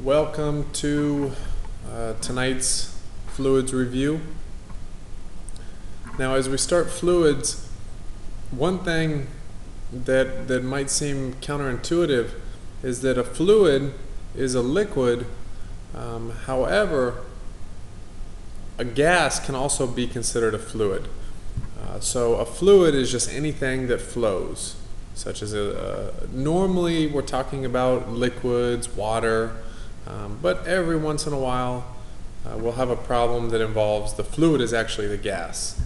Welcome to tonight's fluids review. Now, as we start fluids, one thing that might seem counterintuitive is that a fluid is a liquid. However, a gas can also be considered a fluid. So a fluid is just anything that flows, such as normally we're talking about liquids, water, but every once in a while we'll have a problem that involves the fluid is actually the gas.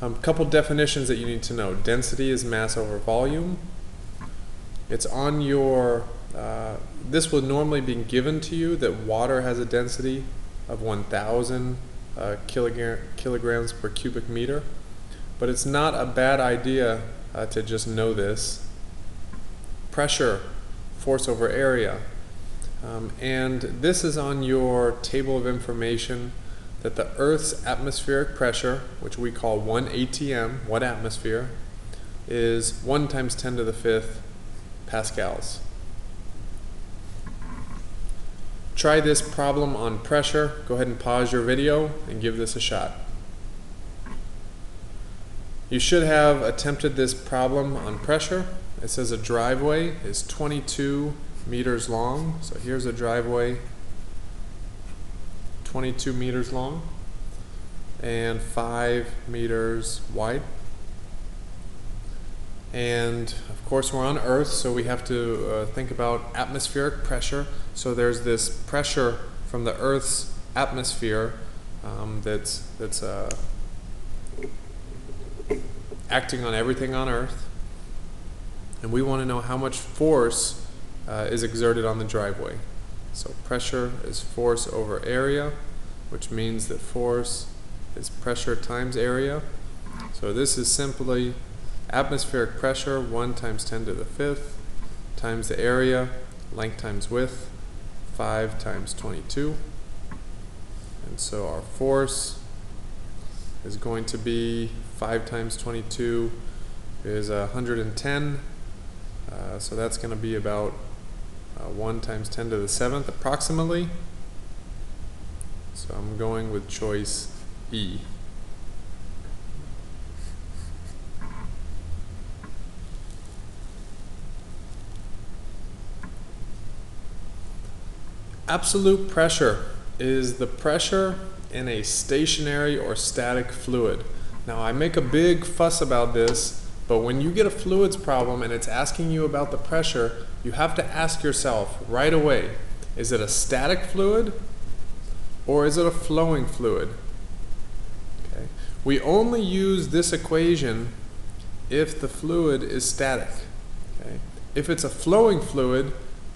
A couple definitions that you need to know. Density is mass over volume. It's on your, this will normally be given to you that water has a density of 1,000 kilograms per cubic meter, but it's not a bad idea to just know this. Pressure, force over area, and this is on your table of information that the Earth's atmospheric pressure, which we call 1 atm, 1 atmosphere, is 1 times 10 to the 5th pascals. Try this problem on pressure. Go ahead and pause your video and give this a shot. You should have attempted this problem on pressure. It says a driveway is 22 meters long. So here's a driveway, 22 meters long and 5 meters wide. And of course we're on Earth, so we have to think about atmospheric pressure. So there's this pressure from the Earth's atmosphere that's acting on everything on Earth, and we want to know how much force is exerted on the driveway. So pressure is force over area, which means that force is pressure times area. So this is simply atmospheric pressure, 1 times 10 to the 5th, times the area, length times width, 5 times 22. And so our force is going to be 5 times 22 is 110. So that's going to be about 1 times 10 to the 7th approximately. So I'm going with choice E. Absolute pressure is the pressure in a stationary or static fluid. Now, I make a big fuss about this, but when you get a fluids problem and it's asking you about the pressure, you have to ask yourself right away, is it a static fluid or is it a flowing fluid? Okay. We only use this equation if the fluid is static. Okay. If it's a flowing fluid,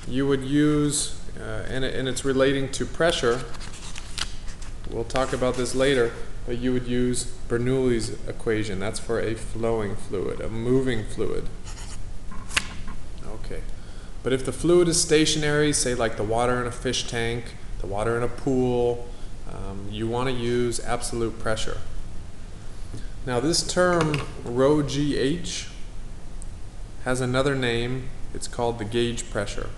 you would use and it's relating to pressure. We'll talk about this later, but you would use Bernoulli's equation. That's for a flowing fluid, a moving fluid. Okay. But if the fluid is stationary, say like the water in a fish tank, the water in a pool, you want to use absolute pressure. Now this term rho GH has another name. It's called the gauge pressure.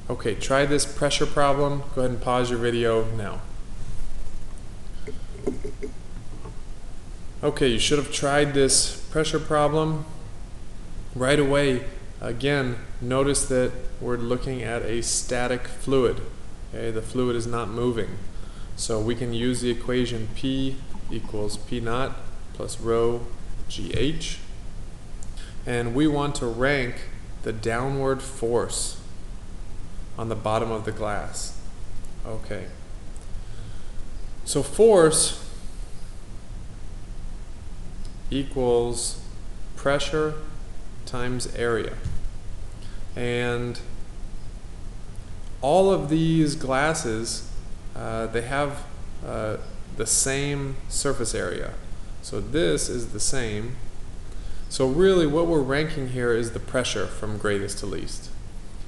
Okay, try this pressure problem. Go ahead and pause your video now. Okay, you should have tried this pressure problem right away. Again, notice that we're looking at a static fluid. Okay, the fluid is not moving. So we can use the equation P equals P naught plus rho GH. And we want to rank the downward force on the bottom of the glass. Okay. So force equals pressure times area. And all of these glasses, they have the same surface area. So this is the same. So really what we're ranking here is the pressure from greatest to least.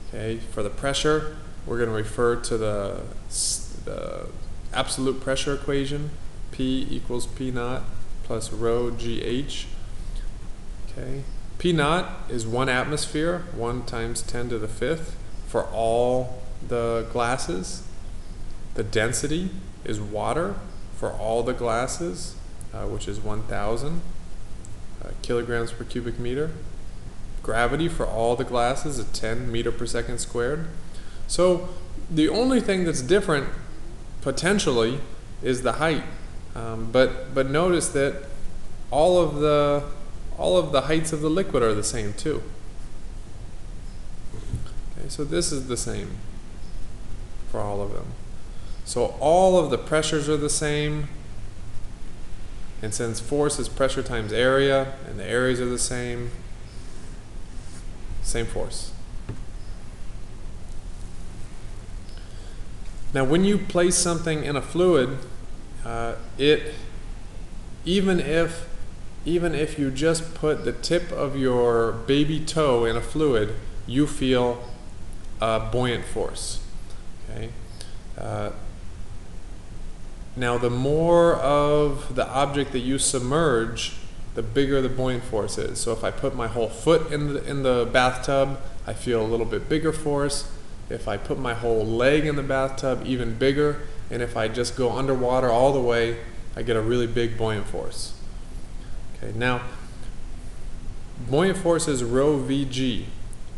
Okay, for the pressure, we're going to refer to the absolute pressure equation, P equals P naught plus rho GH. Okay. P naught is 1 atmosphere, 1 times 10 to the 5th for all the glasses. The density is water for all the glasses, which is 1,000 kilograms per cubic meter. Gravity for all the glasses is 10 meter per second squared. So the only thing that's different potentially is the height, but notice that all of the heights of the liquid are the same too. Okay, so this is the same for all of them. So all of the pressures are the same, and since force is pressure times area, and the areas are the same force. Now when you place something in a fluid, even if you just put the tip of your baby toe in a fluid, you feel a buoyant force. Okay? Now the more of the object that you submerge, the bigger the buoyant force is. So if I put my whole foot in the bathtub, I feel a little bit bigger force. If I put my whole leg in the bathtub, even bigger. And if I just go underwater all the way, I get a really big buoyant force. Okay, now buoyant force is rho Vg,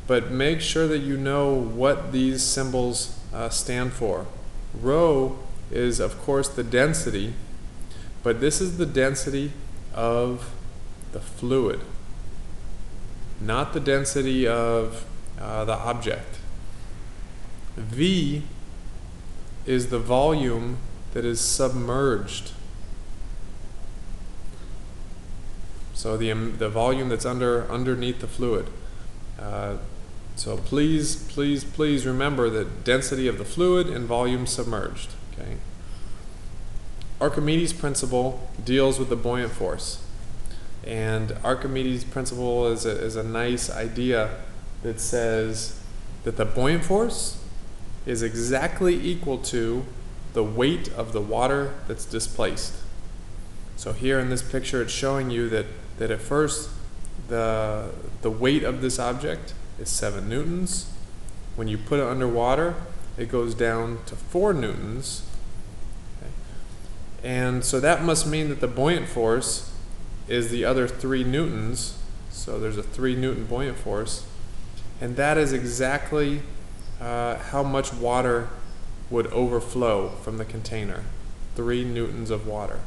but make sure that you know what these symbols stand for. Rho is of course the density, but this is the density of the fluid, not the density of the object. V is the volume that is submerged. So the volume that's underneath the fluid. So please remember that density of the fluid and volume submerged. Okay. Archimedes' principle deals with the buoyant force, and Archimedes' principle is a nice idea that says that the buoyant force is exactly equal to the weight of the water that's displaced. So here in this picture it's showing you that at first the weight of this object is 7 newtons. When you put it underwater, it goes down to 4 newtons. Okay. And so that must mean that the buoyant force is the other 3 newtons. So there's a 3 Newton buoyant force. And that is exactly how much water would overflow from the container. 3 newtons of water.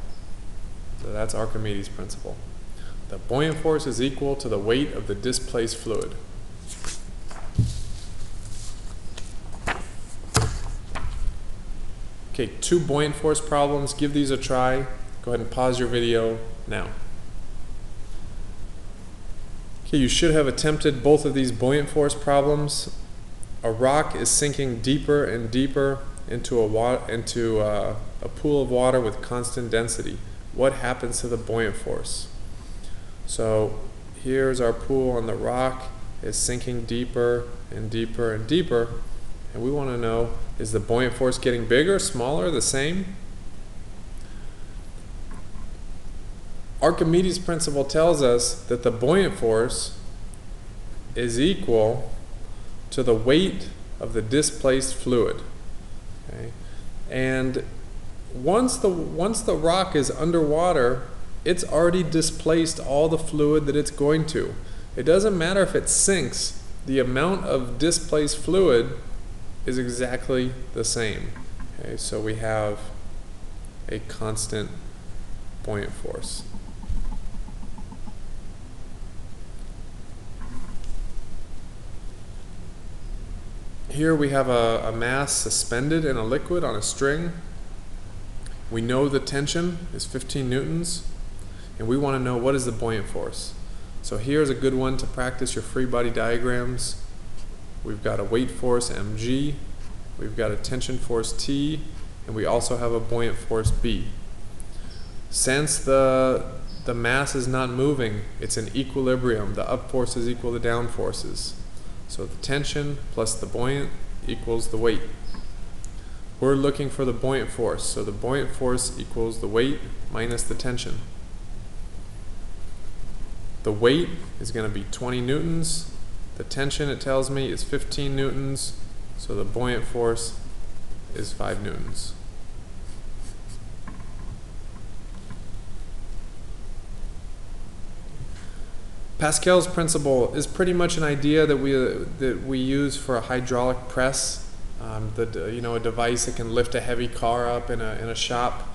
So that's Archimedes' principle. The buoyant force is equal to the weight of the displaced fluid. Okay, 2 buoyant force problems. Give these a try. Go ahead and pause your video now. Okay, you should have attempted both of these buoyant force problems. A rock is sinking deeper and deeper into a pool of water with constant density. What happens to the buoyant force? So here's our pool, and the rock is sinking deeper and deeper and deeper. And we want to know, is the buoyant force getting bigger, smaller, the same? Archimedes' principle tells us that the buoyant force is equal to the weight of the displaced fluid. Okay? And once the rock is underwater, it's already displaced all the fluid that it's going to. It doesn't matter if it sinks, the amount of displaced fluid is exactly the same. Okay, so we have a constant buoyant force. Here we have a mass suspended in a liquid on a string. We know the tension is 15 newtons, and we want to know what is the buoyant force. So here's a good one to practice your free body diagrams. We've got a weight force mg, we've got a tension force T, and we also have a buoyant force B. Since the mass is not moving, it's in equilibrium. The up force is equal to down forces. So the tension plus the buoyant equals the weight. We're looking for the buoyant force, so the buoyant force equals the weight minus the tension. The weight is going to be 20 newtons. The tension, it tells me, is 15 newtons. So the buoyant force is 5 newtons. Pascal's principle is pretty much an idea that we use for a hydraulic press, you know, a device that can lift a heavy car up in a shop.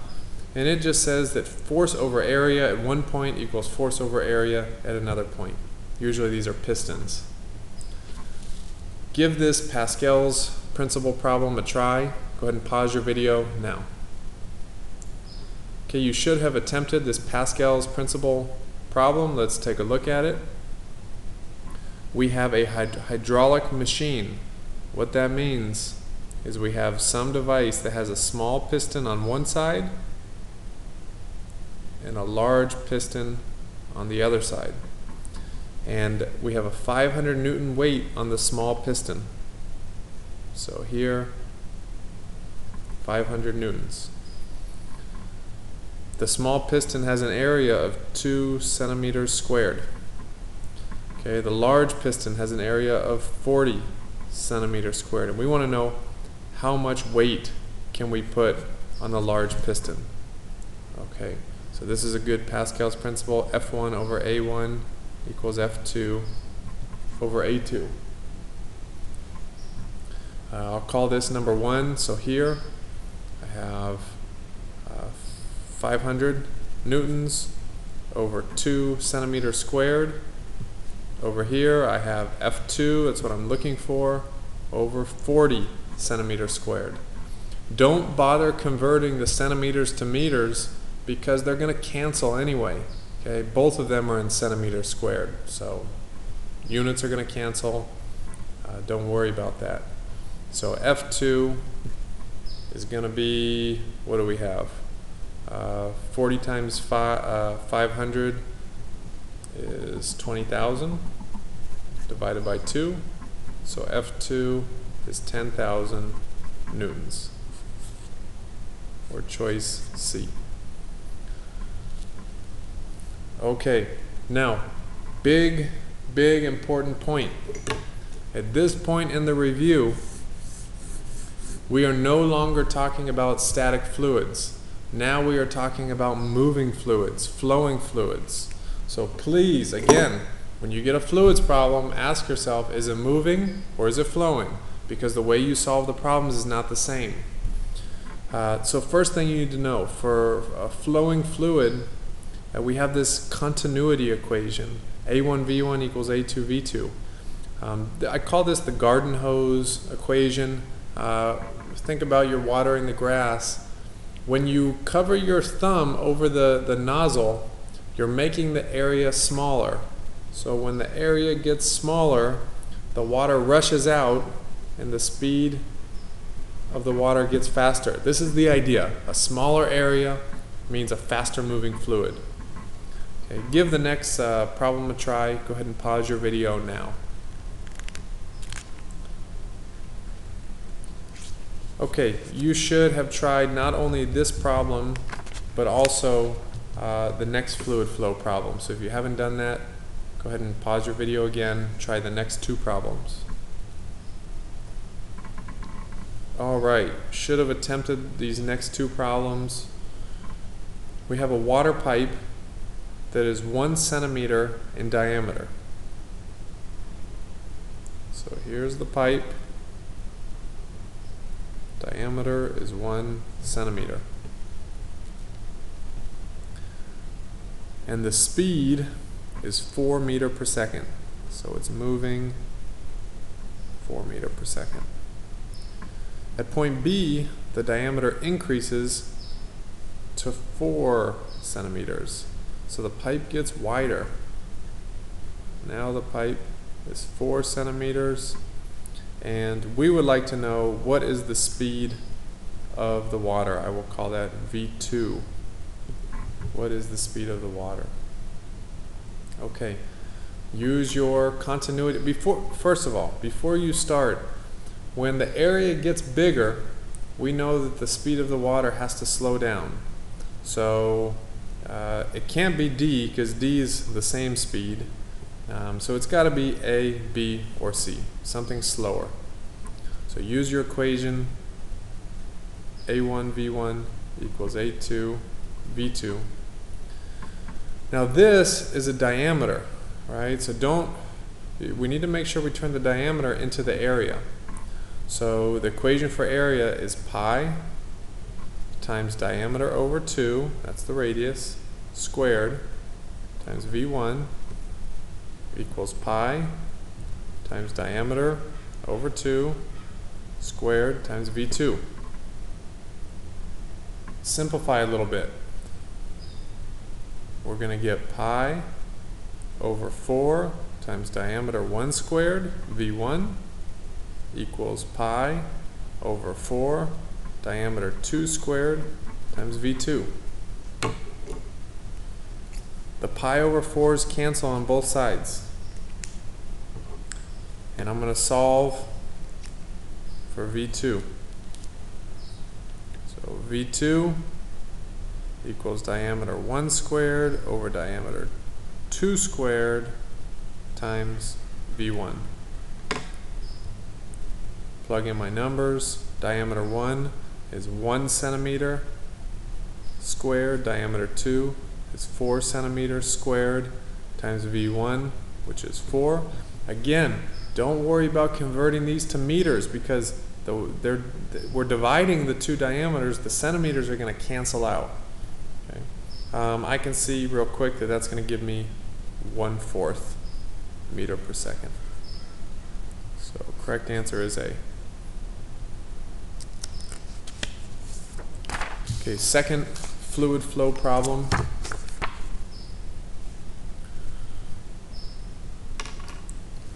And it just says that force over area at one point equals force over area at another point. Usually these are pistons. Give this Pascal's principle problem a try. Go ahead and pause your video now. Okay, you should have attempted this Pascal's principle problem. Let's take a look at it. We have a hydraulic machine. What that means is we have some device that has a small piston on one side and a large piston on the other side. And we have a 500 Newton weight on the small piston. So here, 500 newtons. The small piston has an area of 2 centimeters squared. Okay, the large piston has an area of 40 centimeters squared. And we want to know how much weight can we put on the large piston. Okay, so this is a good Pascal's principle. F1 over A1 equals F2 over A2. I'll call this number 1. So here I have 500 newtons over 2 centimeters squared. Over here I have F2, that's what I'm looking for, over 40 centimeters squared. Don't bother converting the centimeters to meters because they're going to cancel anyway. Okay, both of them are in centimeters squared, so units are going to cancel. Don't worry about that. So F2 is going to be, what do we have? 40 times 500 is 20,000 divided by 2. So F2 is 10,000 newtons, or choice C. Okay, now, big important point. At this point in the review, we are no longer talking about static fluids. Now we are talking about moving fluids, flowing fluids. So please, again, when you get a fluids problem, ask yourself, is it moving or is it flowing? Because the way you solve the problems is not the same. So first thing you need to know, for a flowing fluid, we have this continuity equation. A1V1 equals A2V2. I call this the garden hose equation. Think about you're watering the grass. When you cover your thumb over the nozzle, you're making the area smaller. So when the area gets smaller, the water rushes out and the speed of the water gets faster. This is the idea. A smaller area means a faster moving fluid. Okay, give the next problem a try. Go ahead and pause your video now. Okay, you should have tried not only this problem, but also the next fluid flow problem. So if you haven't done that, go ahead and pause your video again, try the next 2 problems. Alright, should have attempted these next 2 problems. We have a water pipe that is 1 centimeter in diameter. So here's the pipe. Diameter is 1 centimeter. And the speed is 4 meters per second. So it's moving 4 meters per second. At point B, the diameter increases to 4 centimeters. So the pipe gets wider. Now the pipe is 4 centimeters. And we would like to know what is the speed of the water. I will call that V2. What is the speed of the water? Okay, use your continuity. First of all, before you start, when the area gets bigger, we know that the speed of the water has to slow down. So It can't be D because D is the same speed. So it's got to be A, B, or C, something slower. So use your equation. A1 V1 equals A2 V2. Now this is a diameter, right? So we need to make sure we turn the diameter into the area. So the equation for area is pi times diameter over 2, that's the radius, squared, times V1 equals pi times diameter over 2 squared times V2. Simplify a little bit. We're going to get pi over 4 times diameter 1 squared, V1, equals pi over 4 diameter 2 squared times V2. The pi over 4's cancel on both sides. And I'm going to solve for V2. So V2 equals diameter 1 squared over diameter 2 squared times V1. Plug in my numbers. Diameter 1 is 1 centimeter squared. Diameter 2 is 4 centimeters squared times V1, which is 4. Again, don't worry about converting these to meters because we're dividing the two diameters. The centimeters are going to cancel out. Okay. I can see real quick that that's going to give me 1/4 meter per second. So correct answer is A. Okay, second fluid flow problem.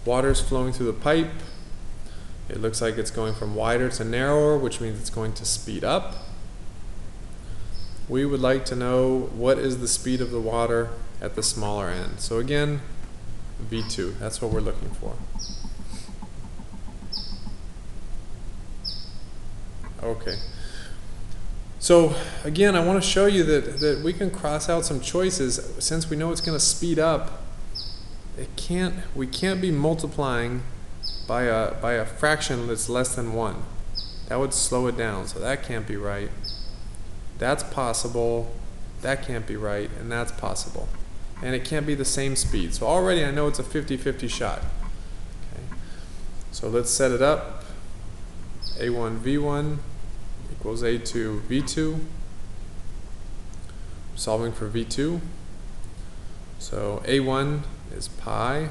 Water is flowing through the pipe. It looks like it's going from wider to narrower, which means it's going to speed up. We would like to know what is the speed of the water at the smaller end. So again, V2, that's what we're looking for. Okay. So again, I want to show you that we can cross out some choices. Since we know it's going to speed up, we can't be multiplying by a fraction that's less than 1. That would slow it down, so that can't be right. That's possible, that can't be right, and that's possible. And it can't be the same speed. So already I know it's a 50-50 shot. Okay. So let's set it up. A1 V1 equals A2 V2. Solving for V2. So A1 is pi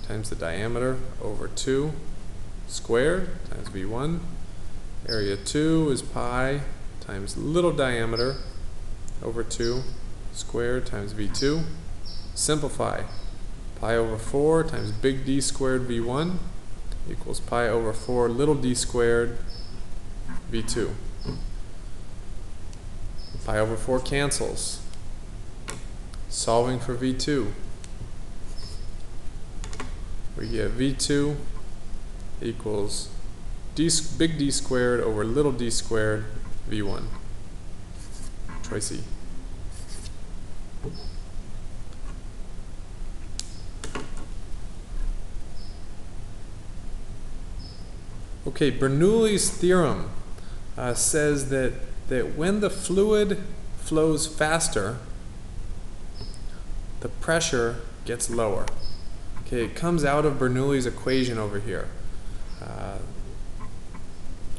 times the diameter over 2 squared times V1. Area 2 is pi times little diameter over 2 squared times V2. Simplify. Pi over 4 times big D squared V1 equals pi over 4 little d squared V2. Pi over 4 cancels. Solving for V2. We get V2 equals big D squared over little d squared V1. Choice E. Okay, Bernoulli's theorem says that when the fluid flows faster, the pressure gets lower. Okay, it comes out of Bernoulli's equation over here.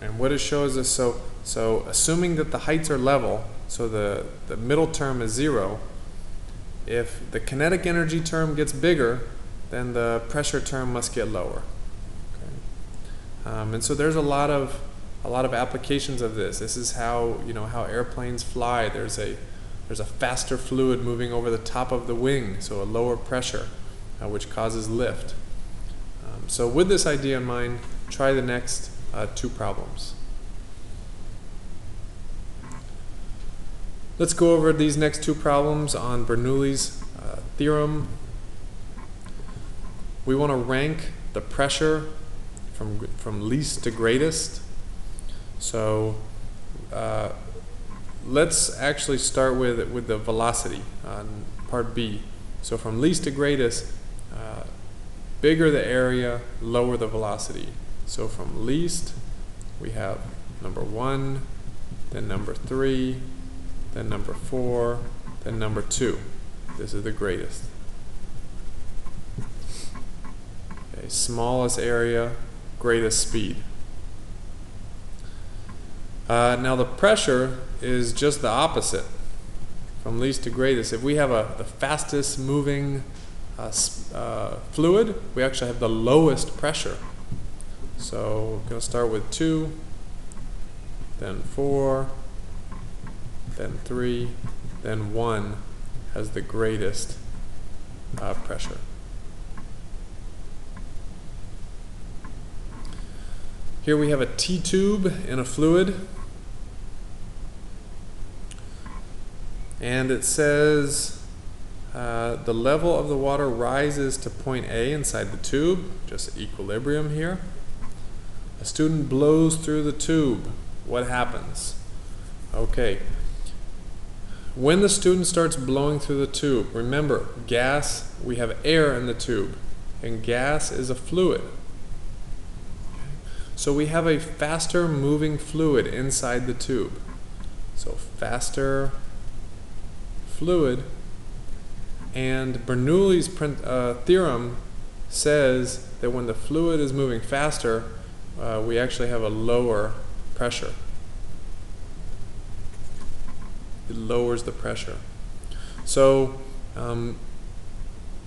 And what it shows us, so assuming that the heights are level, so the middle term is 0, if the kinetic energy term gets bigger, then the pressure term must get lower. Okay. And so there's a lot of applications of this. This is how how airplanes fly. There's a faster fluid moving over the top of the wing, so a lower pressure, which causes lift. So with this idea in mind, try the next two problems. Let's go over these next two problems on Bernoulli's theorem. We want to rank the pressure from least to greatest. So let's actually start with the velocity on part B. So from least to greatest, bigger the area, lower the velocity. So from least, we have number 1, then number 3, then number 4, then number 2. This is the greatest. Okay, smallest area, greatest speed. Now the pressure is just the opposite, from least to greatest. If we have the fastest moving fluid, we actually have the lowest pressure. So we're going to start with 2, then 4, then 3, then 1 has the greatest pressure. Here we have a T-tube in a fluid, and it says the level of the water rises to point A inside the tube, just equilibrium here. A student blows through the tube. What happens? Okay. When the student starts blowing through the tube, remember, gas, we have air in the tube, and gas is a fluid. So we have a faster moving fluid inside the tube. So faster fluid, and Bernoulli's theorem says that when the fluid is moving faster, we actually have a lower pressure. It lowers the pressure. So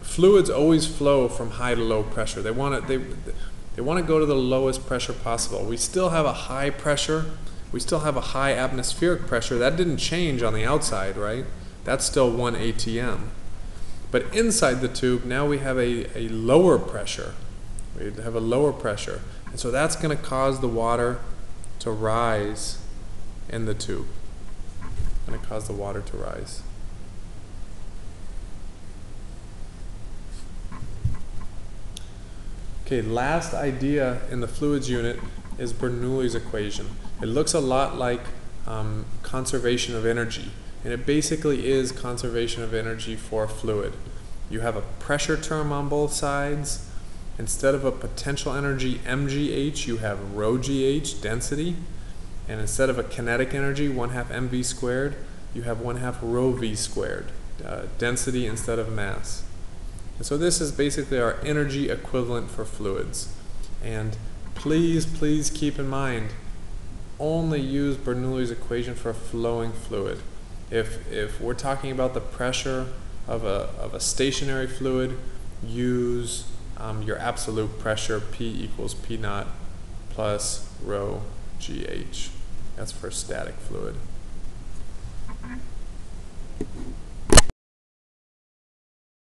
fluids always flow from high to low pressure. They want to go to the lowest pressure possible. We still have a high pressure. We still have a high atmospheric pressure. That didn't change on the outside, right? That's still 1 atm. But inside the tube, now we have a lower pressure. We have a lower pressure. And so that's going to cause the water to rise in the tube. Going to cause the water to rise. Okay, last idea in the fluids unit is Bernoulli's equation. It looks a lot like conservation of energy, and it basically is conservation of energy for a fluid. You have a pressure term on both sides. Instead of a potential energy mgh, you have rho gh, density, and instead of a kinetic energy 1/2 mv squared, you have 1/2 rho v squared, density instead of mass. And so this is basically our energy equivalent for fluids. And please, please keep in mind, only use Bernoulli's equation for a flowing fluid. If we're talking about the pressure of a stationary fluid, use your absolute pressure, P equals P naught plus rho GH. That's for a static fluid.